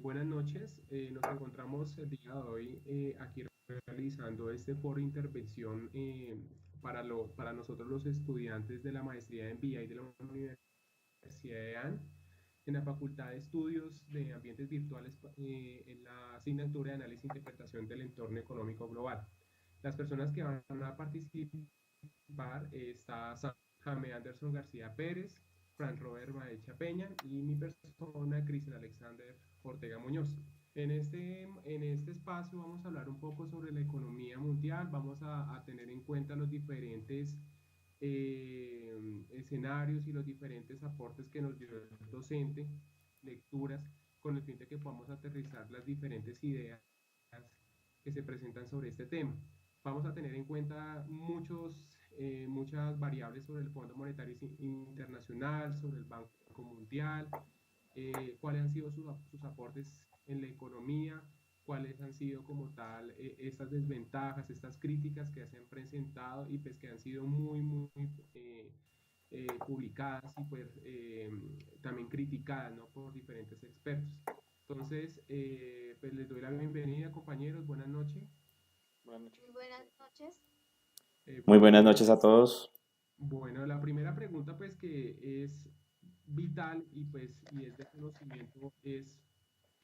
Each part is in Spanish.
Buenas noches. Nos encontramos el día de hoy aquí realizando este foro de intervención para nosotros los estudiantes de la maestría en BI de la Universidad de AN en la Facultad de Estudios de Ambientes Virtuales en la asignatura de Análisis e Interpretación del Entorno Económico Global. Las personas que van a participar está Jaime Anderson García Pérez, Fran Robert Maecha Peña y mi persona, Cristian Alexander Ortega Muñoz. En este espacio vamos a hablar un poco sobre la economía mundial, vamos a tener en cuenta los diferentes escenarios y los diferentes aportes que nos dio el docente, lecturas, con el fin de que podamos aterrizar las diferentes ideas que se presentan sobre este tema. Vamos a tener en cuenta muchas variables sobre el Fondo Monetario Internacional, sobre el Banco Mundial, cuáles han sido sus aportes en la economía, cuáles han sido como tal estas desventajas, estas críticas que se han presentado y pues que han sido muy publicadas y pues también criticadas, ¿no? Por diferentes expertos. Entonces, pues les doy la bienvenida, compañeros, buenas noches. Buenas noches. Muy buenas noches. Muy buenas Bueno, noches a todos. bueno, la primera pregunta pues que es vital y es de conocimiento es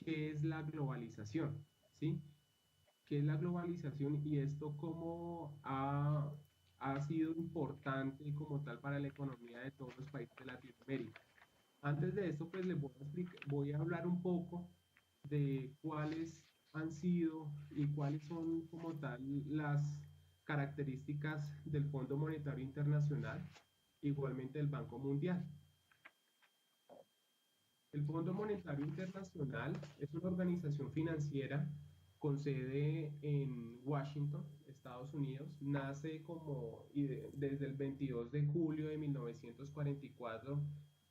¿qué es la globalización? ¿Sí? ¿Qué es la globalización y esto ha sido importante como tal para la economía de todos los países de Latinoamérica? Antes de esto, pues voy a hablar un poco de cuáles han sido y cuáles son como tal las características del Fondo Monetario Internacional, igualmente del Banco Mundial. El Fondo Monetario Internacional es una organización financiera con sede en Washington, Estados Unidos. Nace desde el 22 de julio de 1944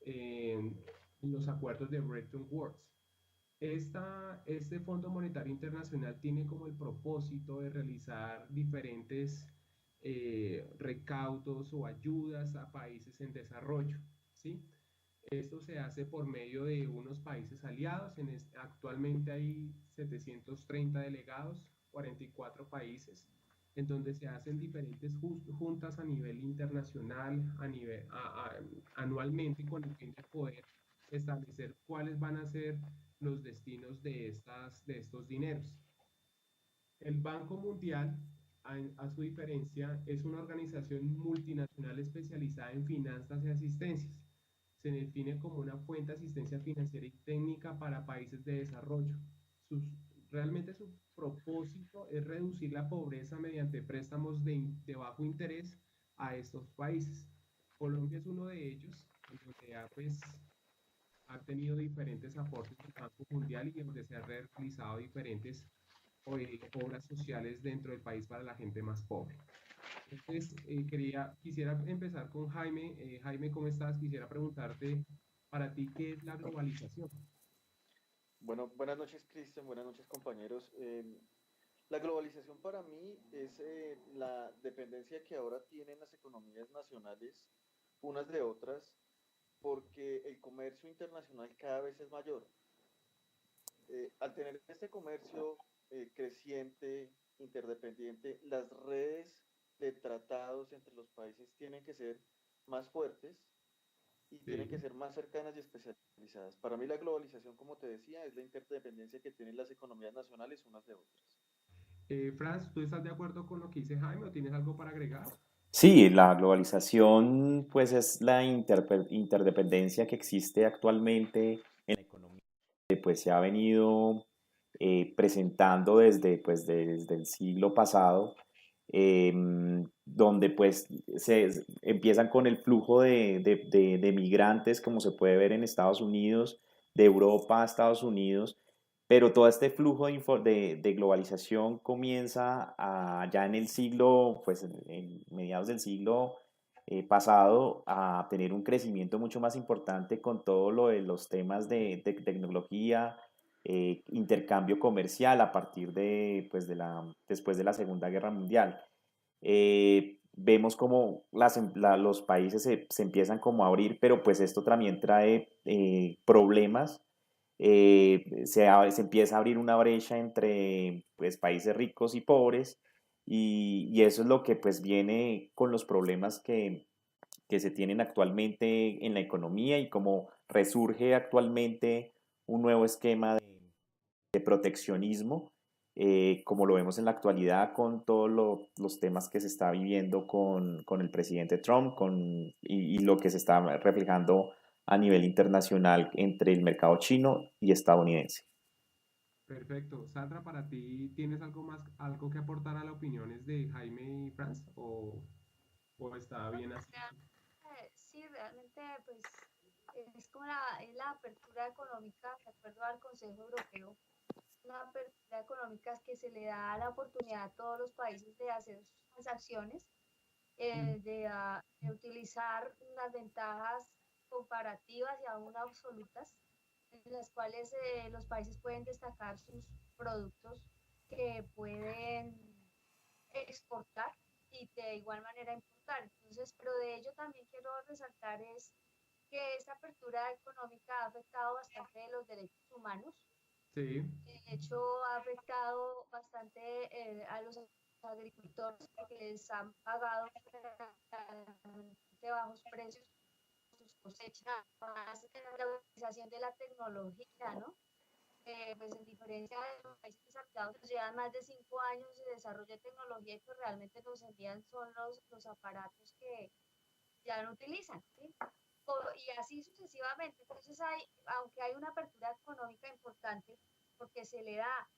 en los acuerdos de Bretton Woods. Este Fondo Monetario Internacional tiene como el propósito de realizar diferentes recaudos o ayudas a países en desarrollo, ¿sí? Esto se hace por medio de unos países aliados. Actualmente hay 730 delegados, 44 países, en donde se hacen diferentes juntas a nivel internacional, anualmente, con el fin de poder establecer cuáles van a ser los destinos de estos dineros. El Banco Mundial, a su diferencia, es una organización multinacional especializada en finanzas y asistencias. Se define como una fuente de asistencia financiera y técnica para países de desarrollo. Sus, Realmente su propósito es reducir la pobreza mediante préstamos de bajo interés a estos países. Colombia es uno de ellos, en donde ha tenido diferentes aportes del Banco Mundial y donde se han realizado diferentes obras sociales dentro del país para la gente más pobre. Entonces, quisiera empezar con Jaime. Jaime, ¿cómo estás? Quisiera preguntarte para ti, ¿qué es la globalización? Bueno, buenas noches, Cristian. Buenas noches, compañeros. La globalización para mí es la dependencia que ahora tienen las economías nacionales unas de otras, porque el comercio internacional cada vez es mayor. Al tener este comercio creciente, interdependiente, las redes de tratados entre los países tienen que ser más fuertes y tienen que Sí. ser más cercanas y especializadas. Para mí la globalización, como te decía, es la interdependencia que tienen las economías nacionales unas de otras. Franz, ¿tú estás de acuerdo con lo que dice Jaime o tienes algo para agregar? Sí, la globalización pues es la interdependencia que existe actualmente en la economía, que pues se ha venido presentando desde el siglo pasado, donde pues empiezan con el flujo de migrantes, como se puede ver en Estados Unidos, de Europa a Estados Unidos, pero todo este flujo de globalización comienza ya en el siglo, pues en mediados del siglo pasado, a tener un crecimiento mucho más importante con todo lo de los temas de tecnología, intercambio comercial a partir después de la Segunda Guerra Mundial. Vemos como los países se empiezan como a abrir, pero pues esto también trae problemas se empieza a abrir una brecha entre pues, países ricos y pobres y eso es lo que pues viene con los problemas que se tienen actualmente en la economía y cómo resurge actualmente un nuevo esquema de proteccionismo, como lo vemos en la actualidad con todos los temas que se está viviendo con el presidente Trump y lo que se está reflejando a nivel internacional entre el mercado chino y estadounidense. Perfecto. Sandra, ¿para ti tienes algo más, algo que aportar a las opiniones de Jaime y Franz? ¿O está bien así? Sí, realmente, pues es como es la apertura económica, de acuerdo al Consejo Europeo, una apertura económica que se le da la oportunidad a todos los países de hacer sus transacciones, de utilizar las ventajas comparativas y aún absolutas, en las cuales los países pueden destacar sus productos que pueden exportar y de igual manera importar. Entonces, pero de ello también quiero resaltar es que esta apertura económica ha afectado bastante los derechos humanos. Sí, De hecho, ha afectado bastante a los agricultores porque les han pagado de bajos precios sus cosechas, más la utilización de la tecnología, ¿no? Pues en diferencia de los países desarrollados que llevan más de 5 años de desarrollo de tecnología y que realmente nos envían son los aparatos que ya no utilizan, ¿sí? Y así sucesivamente. Entonces, aunque hay una apertura económica importante, porque se le da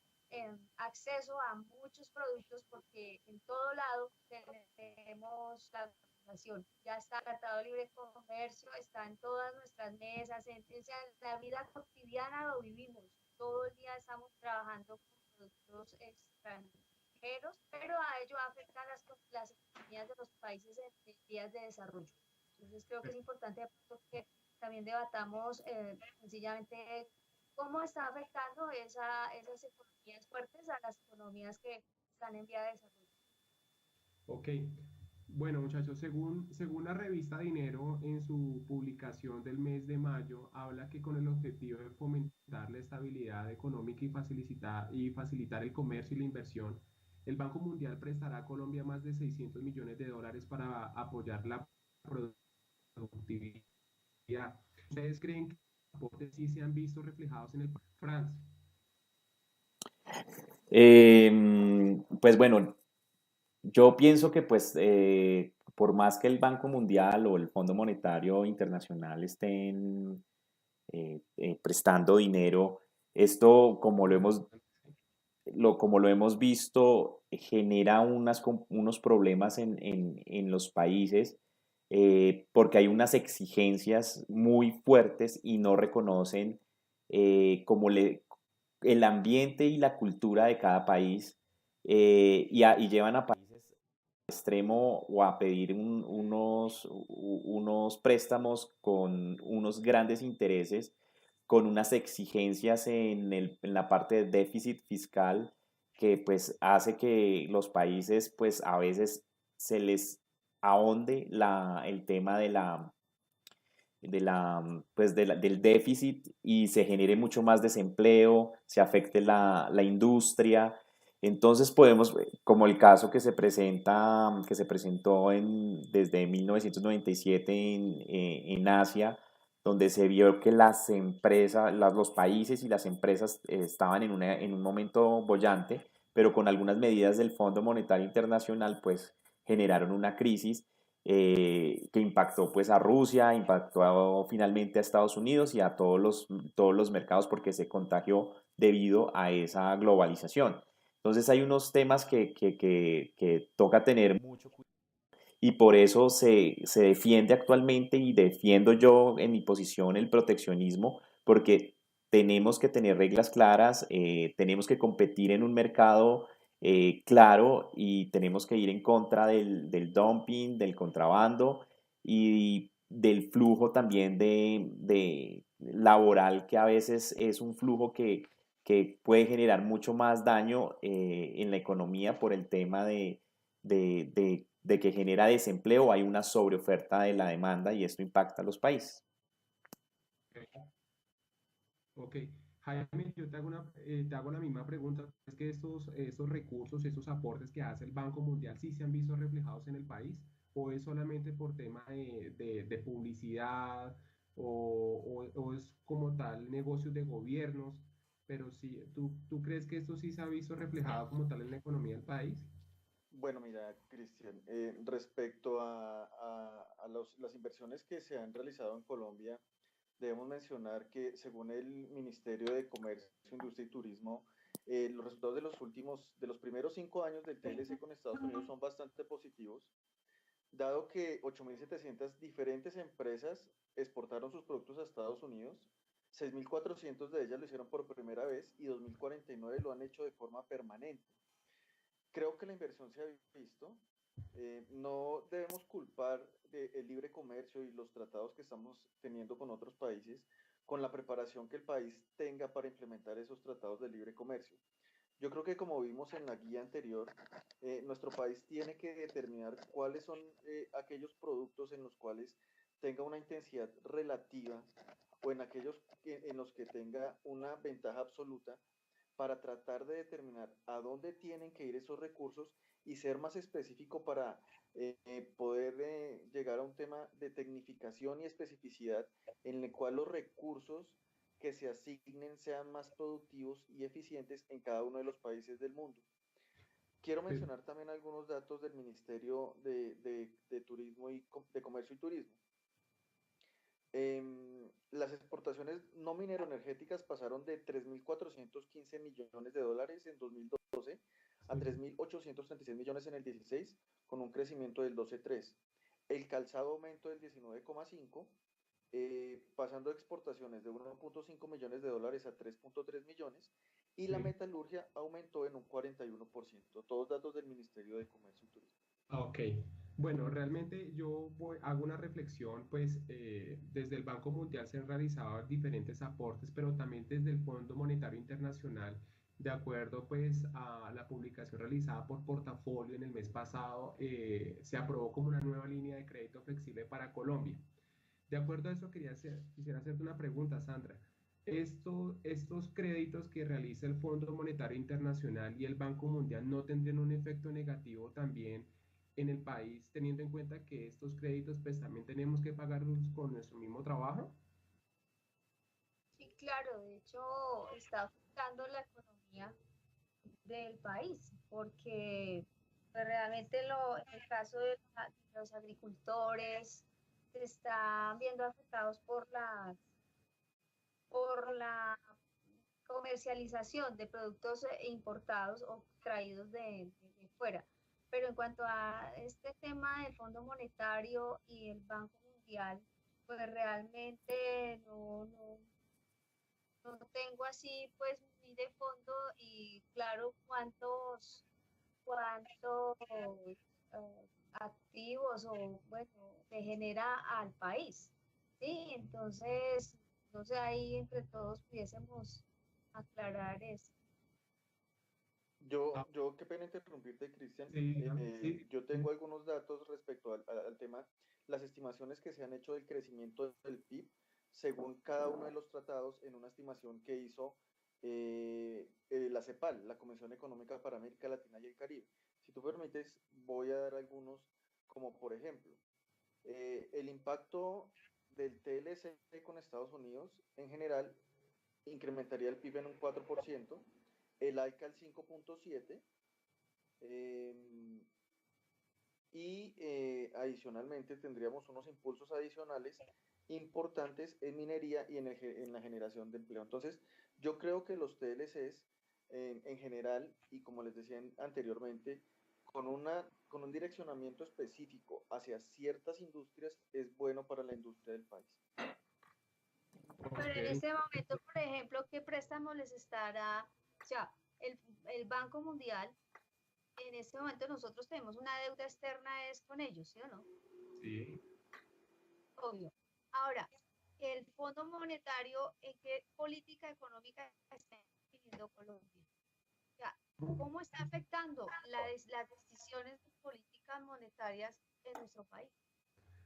acceso a muchos productos, porque en todo lado tenemos la organización. Ya está el Tratado de Libre Comercio, está en todas nuestras mesas, o sea, en la vida cotidiana lo vivimos. Todo el día estamos trabajando con productos extranjeros, pero a ello afectan las economías de los países en vías de desarrollo. Entonces creo que es importante que también debatamos sencillamente cómo está afectando esas economías fuertes a las economías que están en vía de desarrollo. ok. Bueno, muchachos, según la revista Dinero, en su publicación del mes de mayo, habla que con el objetivo de fomentar la estabilidad económica y facilitar el comercio y la inversión, el Banco Mundial prestará a Colombia más de 600 millones de dólares para apoyar la productividad. ¿Ustedes creen que los aportes sí se han visto reflejados en el France? Pues bueno, yo pienso que pues por más que el Banco Mundial o el Fondo Monetario Internacional estén prestando dinero, esto como lo hemos visto genera unos problemas en los países porque hay unas exigencias muy fuertes y no reconocen el ambiente y la cultura de cada país y llevan a países al extremo o a pedir unos préstamos con unos grandes intereses, con unas exigencias en la parte de déficit fiscal que pues hace que los países pues a veces se les ahonde el tema del déficit y se genere mucho más desempleo, se afecte la industria. Entonces podemos, como el caso que se presentó desde 1997 en Asia, donde se vio que las empresas, los países y las empresas estaban en un momento bollante, pero con algunas medidas del Fondo Monetario Internacional, pues generaron una crisis que impactó pues a Rusia, impactó finalmente a Estados Unidos y a todos los mercados porque se contagió debido a esa globalización. Entonces hay unos temas que toca tener mucho cuidado y por eso se defiende actualmente y defiendo yo en mi posición el proteccionismo porque tenemos que tener reglas claras, tenemos que competir en un mercado claro y tenemos que ir en contra del dumping, del contrabando y del flujo también de laboral que a veces es un flujo que puede generar mucho más daño en la economía por el tema de que genera desempleo, hay una sobreoferta de la demanda y esto impacta a los países. Ok. Jaime, yo te hago la misma pregunta. ¿Es que estos recursos, estos aportes que hace el Banco Mundial sí se han visto reflejados en el país? ¿O es solamente por tema de publicidad o es como tal negocios de gobiernos? Pero sí, ¿tú crees que esto sí se ha visto reflejado como tal en la economía del país? Bueno, mira, Cristian, respecto las inversiones que se han realizado en Colombia, debemos mencionar que según el Ministerio de Comercio, Industria y Turismo, los resultados de los primeros 5 años del TLC con Estados Unidos son bastante positivos, dado que 8.700 diferentes empresas exportaron sus productos a Estados Unidos, 6.400 de ellas lo hicieron por primera vez y 2.049 lo han hecho de forma permanente. Creo que la inversión se ha visto. No debemos culpar el libre comercio y los tratados que estamos teniendo con otros países con la preparación que el país tenga para implementar esos tratados de libre comercio. Yo creo que como vimos en la guía anterior, nuestro país tiene que determinar cuáles son aquellos productos en los cuales tenga una intensidad relativa o en aquellos en los que tenga una ventaja absoluta para tratar de determinar a dónde tienen que ir esos recursos y ser más específico para poder llegar a un tema de tecnificación y especificidad en el cual los recursos que se asignen sean más productivos y eficientes en cada uno de los países del mundo. Quiero Pues, mencionar también algunos datos del Ministerio de Turismo y de Comercio y Turismo. Las exportaciones no mineroenergéticas pasaron de 3.415 millones de dólares en 2012 a sí, 3.836 millones en el 16, con un crecimiento del 12,3. El calzado aumento del 19,5, pasando exportaciones de 1.5 millones de dólares a 3.3 millones, y la sí. metalurgia aumentó en un 41%. Todos datos del Ministerio de Comercio y Turismo. Ok, bueno, realmente hago una reflexión, pues desde el Banco Mundial se han realizado diferentes aportes, pero también desde el Fondo Monetario Internacional, de acuerdo pues a la publicación realizada por Portafolio en el mes pasado, se aprobó como una nueva línea de crédito flexible para Colombia. De acuerdo a eso, quisiera hacerte una pregunta, Sandra. Estos créditos que realiza el Fondo Monetario Internacional y el Banco Mundial no tendrían un efecto negativo también en el país, teniendo en cuenta que estos créditos pues también tenemos que pagarlos con nuestro mismo trabajo. Sí, claro, de hecho está afectando la economía del país, porque pues, realmente en el caso de los agricultores se están viendo afectados por la comercialización de productos importados o traídos de fuera. Pero en cuanto a este tema del Fondo Monetario y el Banco Mundial, pues realmente no tengo así pues muy de fondo y claro cuántos activos o bueno le genera al país. Sí, entonces, no sé, ahí entre todos pudiésemos aclarar eso. Ah, Qué pena interrumpirte, Cristian. sí, dígame, sí, Yo sí, tengo algunos datos respecto al tema, las estimaciones que se han hecho del crecimiento del PIB según cada uno de los tratados en una estimación que hizo la CEPAL, la Comisión Económica para América Latina y el Caribe. Si tú permites, voy a dar algunos, como por ejemplo, el impacto del TLC con Estados Unidos en general incrementaría el PIB en un 4%, el AICA al 5,7%, y adicionalmente tendríamos unos impulsos adicionales importantes en minería y en la generación de empleo. Entonces, yo creo que los TLCs en general, y como les decía anteriormente, con un direccionamiento específico hacia ciertas industrias es bueno para la industria del país. Pero ok. en este momento, por ejemplo, ¿qué préstamo les estará? O sea, el Banco Mundial, en este momento nosotros tenemos una deuda externa es con ellos, ¿sí o no? Sí. Obvio. Ahora, el Fondo Monetario, ¿en qué política económica está definiendo Colombia? O sea, ¿cómo está afectando las decisiones de políticas monetarias en nuestro país?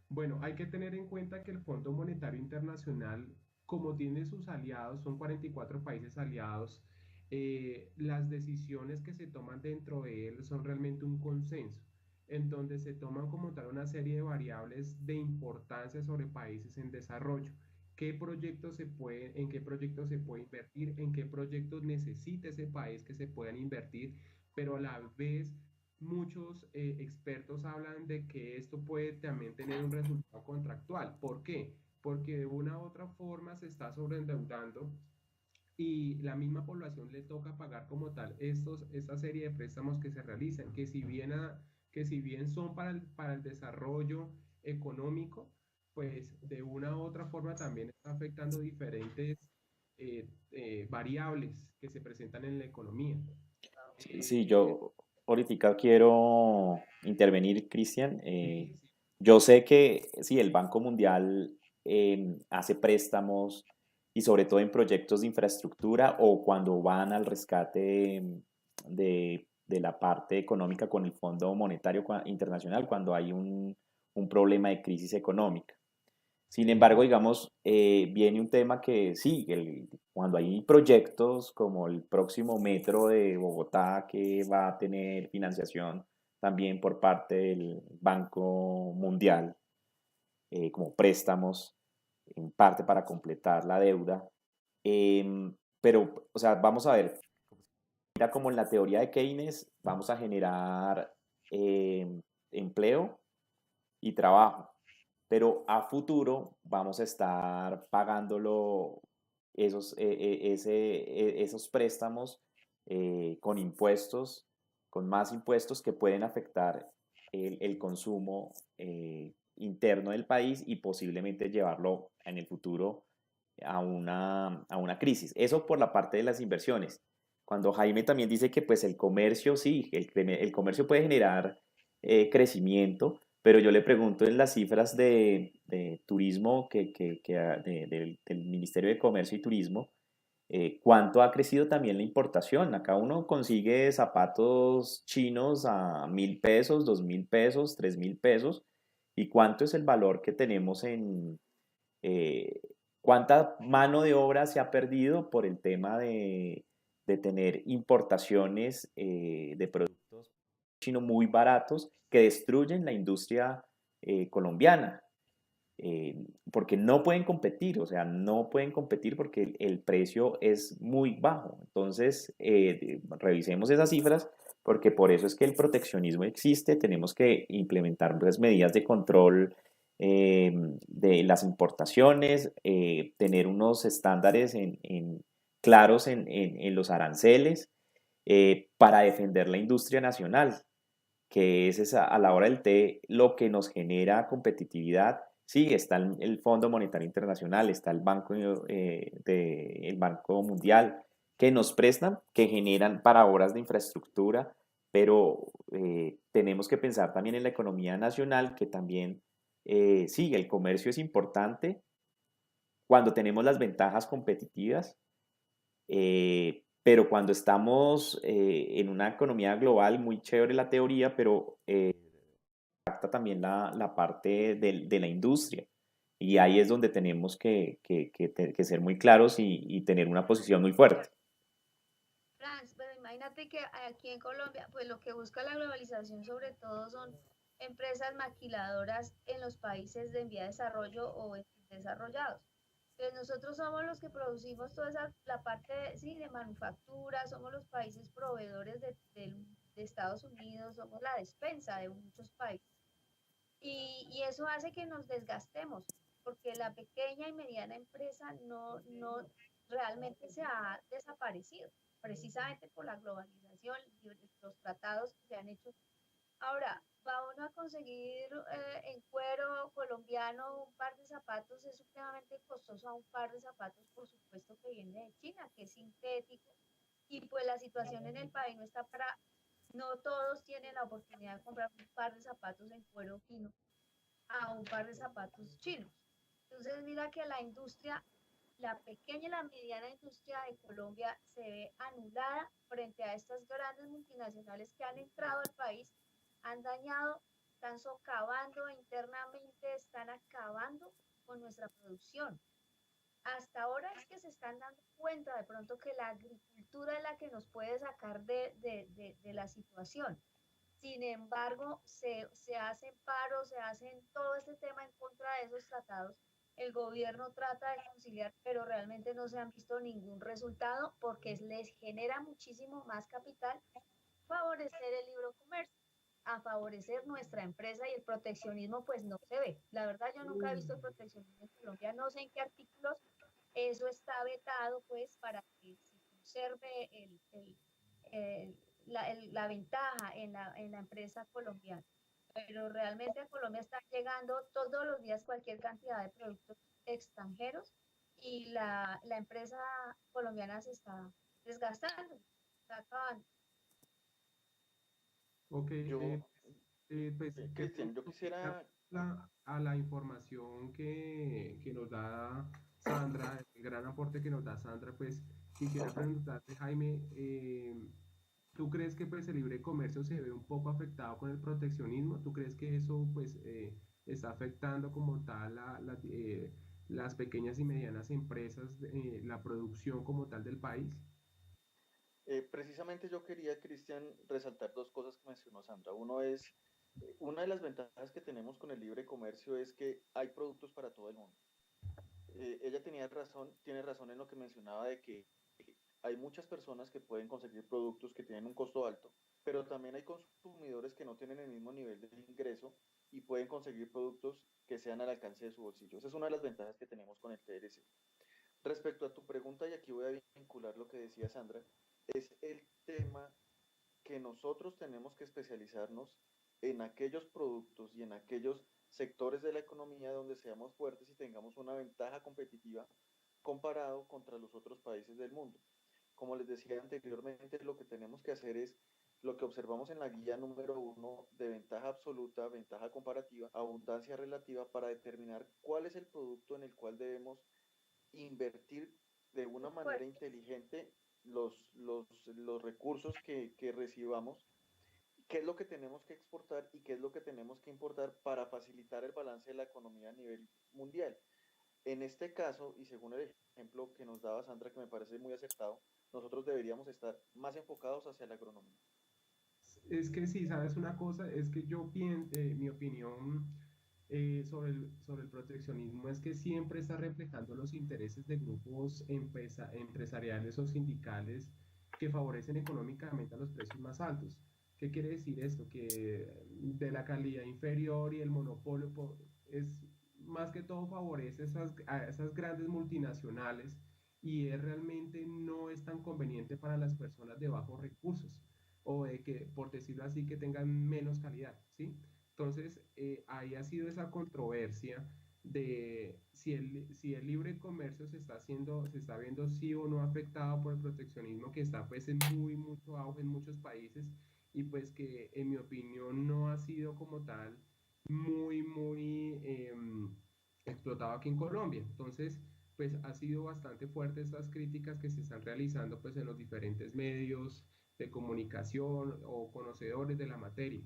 Bueno, hay que tener en cuenta que el Fondo Monetario Internacional como tiene sus aliados, son 44 países aliados, las decisiones que se toman dentro de él son realmente un consenso, en donde se toman como tal una serie de variables de importancia sobre países en desarrollo. ¿Qué proyectos se puede, en qué proyectos se puede invertir? ¿En qué proyectos necesita ese país que se puedan invertir? Pero a la vez muchos expertos hablan de que esto puede también tener un resultado contractual. ¿Por qué? Porque de una u otra forma se está sobreendeudando y la misma población le toca pagar como tal esta serie de préstamos que se realizan, que si bien son para el desarrollo económico, pues de una u otra forma también está afectando diferentes variables que se presentan en la economía. Sí, Eh, yo ahorita quiero intervenir, Cristian. sí, sí, Yo sé que sí, el Banco Mundial hace préstamos y sobre todo en proyectos de infraestructura o cuando van al rescate de la parte económica con el Fondo Monetario Internacional, cuando hay un problema de crisis económica. Sin embargo, sí, digamos, viene un tema que sí, cuando hay proyectos como el próximo metro de Bogotá que va a tener financiación también por parte del Banco Mundial, como préstamos, en parte para completar la deuda. Pero, o sea, vamos a ver, mira como en la teoría de Keynes, vamos a generar empleo y trabajo, pero a futuro vamos a estar pagándolo esos préstamos con impuestos, con más impuestos que pueden afectar el consumo interno del país y posiblemente llevarlo en el futuro a una crisis. Eso por la parte de las inversiones. Cuando Jaime también dice que pues el comercio, sí, el comercio puede generar crecimiento, pero yo le pregunto en las cifras de turismo del Ministerio de Comercio y Turismo, ¿cuánto ha crecido también la importación? Acá uno consigue zapatos chinos a 1.000 pesos, 2.000 pesos, 3.000 pesos. ¿Y cuánto es el valor que tenemos eh, cuánta mano de obra se ha perdido por el tema de tener importaciones de productos chinos muy baratos que destruyen la industria colombiana? Porque no pueden competir, o sea, no pueden competir porque el precio es muy bajo. Entonces, revisemos esas cifras porque por eso es que el proteccionismo existe. Tenemos que implementar unas medidas de control de las importaciones, tener unos estándares claros en los aranceles para defender la industria nacional, que es a la hora del té lo que nos genera competitividad. Sí, está el Fondo Monetario Internacional, está el Banco Mundial, que nos prestan, que generan para obras de infraestructura, pero tenemos que pensar también en la economía nacional, que también, sí, el comercio es importante cuando tenemos las ventajas competitivas, pero cuando estamos en una economía global, muy chévere la teoría, pero impacta también la parte de la industria. Y ahí es donde tenemos que ser muy claros y tener una posición muy fuerte. Franz, pero imagínate que aquí en Colombia, pues lo que busca la globalización sobre todo son empresas maquiladoras en los países de en vía de desarrollo o en desarrollados. Entonces nosotros somos los que producimos toda esa, la parte de, sí, de manufactura, somos los países proveedores de Estados Unidos, somos la despensa de muchos países. Y eso hace que nos desgastemos, porque la pequeña y mediana empresa no realmente se ha desaparecido, precisamente por la globalización, los tratados que se han hecho. Ahora, va uno a conseguir en cuero colombiano un par de zapatos, es supremamente costoso a un par de zapatos, por supuesto que viene de China, que es sintético, y pues la situación en el país no está para, no todos tienen la oportunidad de comprar un par de zapatos en cuero fino a un par de zapatos chinos. Entonces mira que la industria, la pequeña y la mediana industria de Colombia se ve anulada frente a estas grandes multinacionales que han entrado al país, han dañado, están socavando internamente, están acabando con nuestra producción. hasta ahora es que se están dando cuenta de pronto que la agricultura es la que nos puede sacar de la situación. Sin embargo, se hacen paros, se hacen todo este tema en contra de esos tratados. El gobierno trata de conciliar, pero realmente no se han visto ningún resultado porque les genera muchísimo más capital favorecer el libre comercio, a favorecer nuestra empresa, y el proteccionismo pues no se ve. La verdad yo nunca he visto el proteccionismo en Colombia, no sé en qué artículos eso está vetado pues para que se conserve la ventaja en la empresa colombiana. Pero realmente a Colombia están llegando todos los días cualquier cantidad de productos extranjeros y la empresa colombiana se está desgastando, se está acabando. Ok, Yo, pues de Cristian, yo pronto a quisiera, la información que nos da Sandra, el gran aporte que nos da Sandra, pues quisiera preguntarte, Jaime, ¿tú crees que pues el libre comercio se ve un poco afectado con el proteccionismo? ¿Tú crees que eso pues está afectando como tal las pequeñas y medianas empresas, la producción como tal del país? precisamente yo quería, Cristian, resaltar dos cosas que mencionó Sandra. Uno es, una de las ventajas que tenemos con el libre comercio es que hay productos para todo el mundo. Ella tiene razón en lo que mencionaba de que hay muchas personas que pueden conseguir productos que tienen un costo alto, pero también hay consumidores que no tienen el mismo nivel de ingreso y pueden conseguir productos que sean al alcance de su bolsillo. Esa es una de las ventajas que tenemos con el TLC. Respecto a tu pregunta, y aquí voy a vincular lo que decía Sandra, es el tema que nosotros tenemos que especializarnos en aquellos productos y en aquellos sectores de la economía donde seamos fuertes y tengamos una ventaja competitiva comparado contra los otros países del mundo. Como les decía anteriormente, lo que tenemos que hacer es lo que observamos en la guía número 1 de ventaja absoluta, ventaja comparativa, abundancia relativa, para determinar cuál es el producto en el cual debemos invertir de una manera Fuerte. inteligente los recursos que recibamos, qué es lo que tenemos que exportar y qué es lo que tenemos que importar para facilitar el balance de la economía a nivel mundial. En este caso, y según el ejemplo que nos daba Sandra, que me parece muy acertado, nosotros deberíamos estar más enfocados hacia la agronomía. Es que sí, sabes una cosa, es que yo pienso, mi opinión sobre el proteccionismo es que siempre está reflejando los intereses de grupos empresariales o sindicales que favorecen económicamente a los precios más altos. ¿Qué quiere decir esto? Que de la calidad inferior y el monopolio es más que todo favorece a esas grandes multinacionales y realmente no es tan conveniente para las personas de bajos recursos o de que, por decirlo así, que tengan menos calidad, ¿sí? Entonces, ahí ha sido esa controversia de si el libre comercio se está viendo sí o no afectado por el proteccionismo que está pues en mucho auge en muchos países y pues que en mi opinión no ha sido como tal muy explotado aquí en Colombia. Entonces, pues ha sido bastante fuerte estas críticas que se están realizando pues en los diferentes medios de comunicación o conocedores de la materia.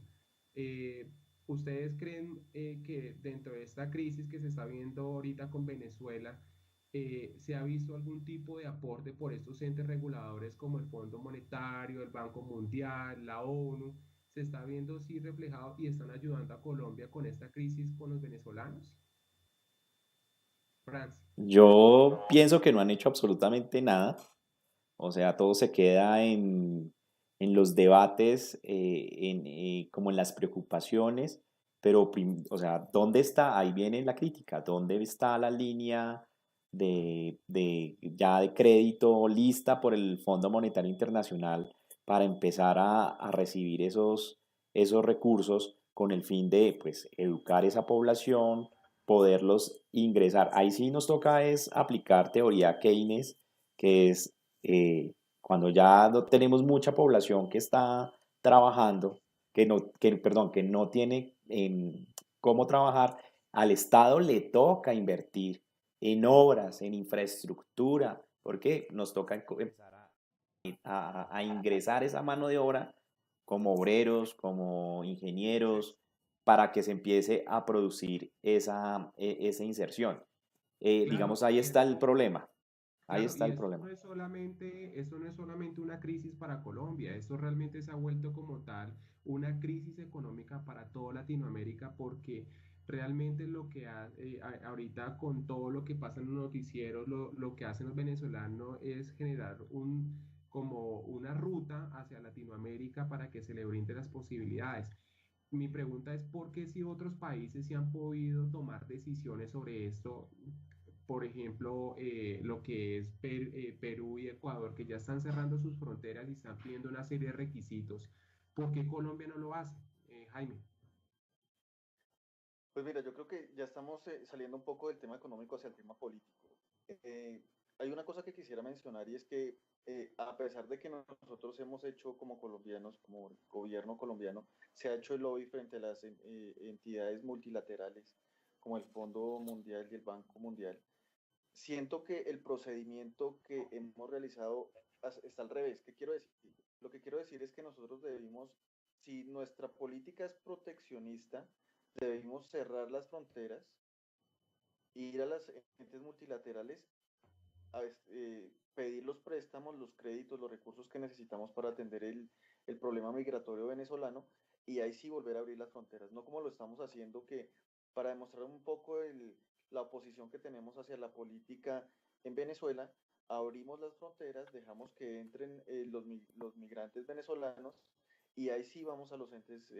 Eh, ¿Ustedes creen que dentro de esta crisis que se está viendo ahorita con Venezuela, se ha visto algún tipo de aporte por estos entes reguladores como el Fondo Monetario, el Banco Mundial, la ONU? ¿Se está viendo sí reflejado y están ayudando a Colombia con esta crisis con los venezolanos? Franz. Yo pienso que no han hecho absolutamente nada. O sea, todo se queda en los debates, como en las preocupaciones, pero, o sea, ¿dónde está? Ahí viene la crítica, ¿dónde está la línea ya de crédito lista por el Fondo Monetario Internacional para empezar a recibir esos recursos con el fin de, pues, educar esa población, poderlos ingresar? Ahí sí nos toca es aplicar teoría Keynes, que es cuando ya no tenemos mucha población que está trabajando, perdón, que no tiene cómo trabajar, al Estado le toca invertir en obras, en infraestructura, porque nos toca empezar a ingresar esa mano de obra como obreros, como ingenieros, para que se empiece a producir esa inserción. Claro, digamos, ahí está el problema. Ahí claro, está y el problema. esto no es solamente una crisis para Colombia, esto realmente se ha vuelto como tal una crisis económica para toda Latinoamérica porque realmente lo que ahorita con todo lo que pasa en los noticieros, lo que hacen los venezolanos es generar como una ruta hacia Latinoamérica para que se le brinde las posibilidades. Mi pregunta es, ¿por qué si otros países se han podido tomar decisiones sobre esto? Por ejemplo, lo que es Perú y Ecuador, que ya están cerrando sus fronteras y están pidiendo una serie de requisitos. ¿Por qué Colombia no lo hace, Jaime? Pues mira, yo creo que ya estamos saliendo un poco del tema económico hacia el tema político. Eh, Hay una cosa que quisiera mencionar y es que a pesar de que nosotros hemos hecho como colombianos, como gobierno colombiano, se ha hecho el lobby frente a las entidades multilaterales como el Fondo Mundial y el Banco Mundial. Siento que el procedimiento que hemos realizado está al revés. ¿Qué quiero decir? Lo que quiero decir es que nosotros debimos, si nuestra política es proteccionista, debimos cerrar las fronteras, ir a las entes multilaterales, pedir los préstamos, los créditos, los recursos que necesitamos para atender el problema migratorio venezolano y ahí sí volver a abrir las fronteras, no como lo estamos haciendo que para demostrar un poco la oposición que tenemos hacia la política en Venezuela, abrimos las fronteras, dejamos que entren los migrantes venezolanos y ahí sí vamos a los entes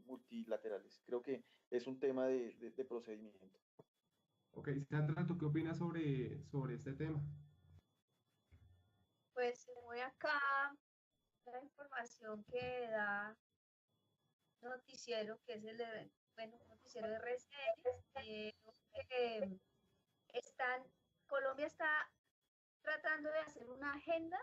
multilaterales. Creo que es un tema de procedimiento. Ok, Sandra, ¿tú qué opinas sobre este tema? Pues voy acá la información que da noticiero, que es bueno, noticiero de RCN, que están, Colombia está tratando de hacer una agenda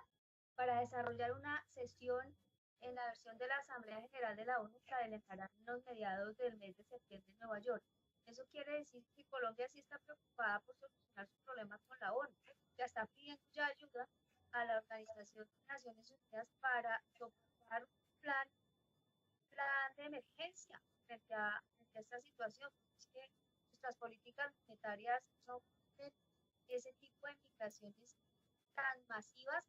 para desarrollar una sesión en la versión de la Asamblea General de la ONU que adelantará en los mediados del mes de septiembre en Nueva York. Eso quiere decir que Colombia sí está preocupada por solucionar sus problemas con la ONU. Ya está pidiendo ya ayuda a la Organización de Naciones Unidas para soportar un plan de emergencia frente a esta situación. Es que nuestras políticas monetarias no permiten ese tipo de migraciones tan masivas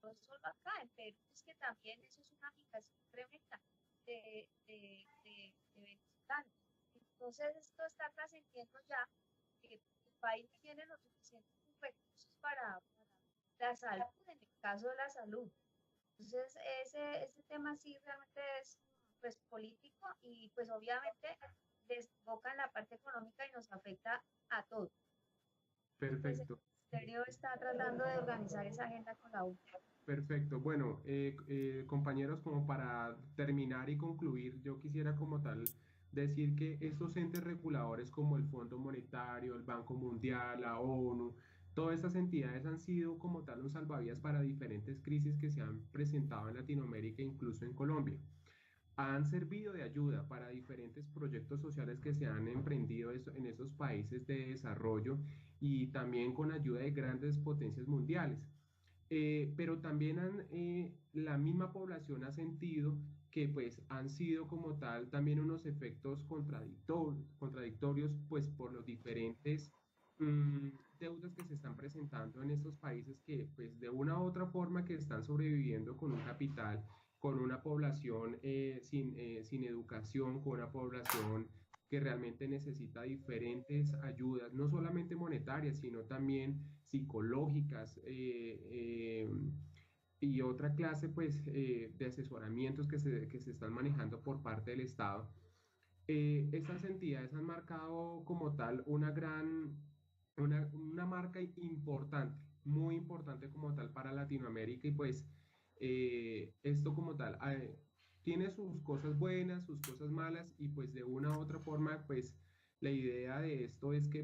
no solo acá en Perú, es que también eso es una migración tremenda de venezolanos. Entonces esto está trascendiendo ya que el país no tiene los suficientes recursos para la salud, en el caso de la salud. Entonces ese tema sí realmente es pues político y pues obviamente desboca en la parte económica y nos afecta a todos. Y pues el Perfecto. ministerio está tratando de organizar esa agenda con la ONU. Perfecto. Bueno, compañeros, como para terminar y concluir, yo quisiera como tal decir que estos entes reguladores como el Fondo Monetario, el Banco Mundial, la ONU, todas estas entidades han sido como tal un salvavidas para diferentes crisis que se han presentado en Latinoamérica, incluso en Colombia. Han servido de ayuda para diferentes proyectos sociales que se han emprendido en esos países de desarrollo y también con ayuda de grandes potencias mundiales. Pero también la misma población ha sentido que pues han sido como tal también unos efectos contradictorios pues por los diferentes mm, deudas que se están presentando en estos países que pues de una u otra forma que están sobreviviendo con un capital, con una población sin educación, con una población que realmente necesita diferentes ayudas, no solamente monetarias, sino también psicológicas y otra clase pues, de asesoramientos que se están manejando por parte del Estado. Estas entidades han marcado como tal una marca importante, muy importante como tal para Latinoamérica y pues esto como tal tiene sus cosas buenas, sus cosas malas y pues de una u otra forma pues la idea de esto es que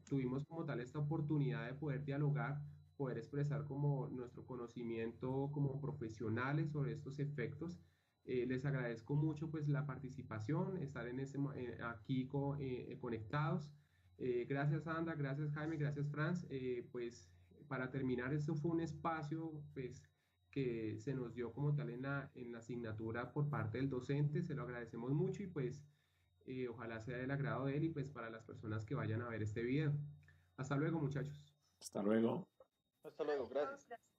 tuvimos como tal esta oportunidad de poder dialogar, poder expresar como nuestro conocimiento como profesionales sobre estos efectos. Les agradezco mucho pues la participación, estar aquí conectados. Gracias Sandra, gracias Jaime, gracias Franz. Pues para terminar, esto fue un espacio pues que se nos dio como tal en la asignatura por parte del docente, se lo agradecemos mucho y pues Ojalá sea del agrado de él y pues para las personas que vayan a ver este video. Hasta luego, muchachos. Hasta luego. Hasta luego, gracias. Gracias.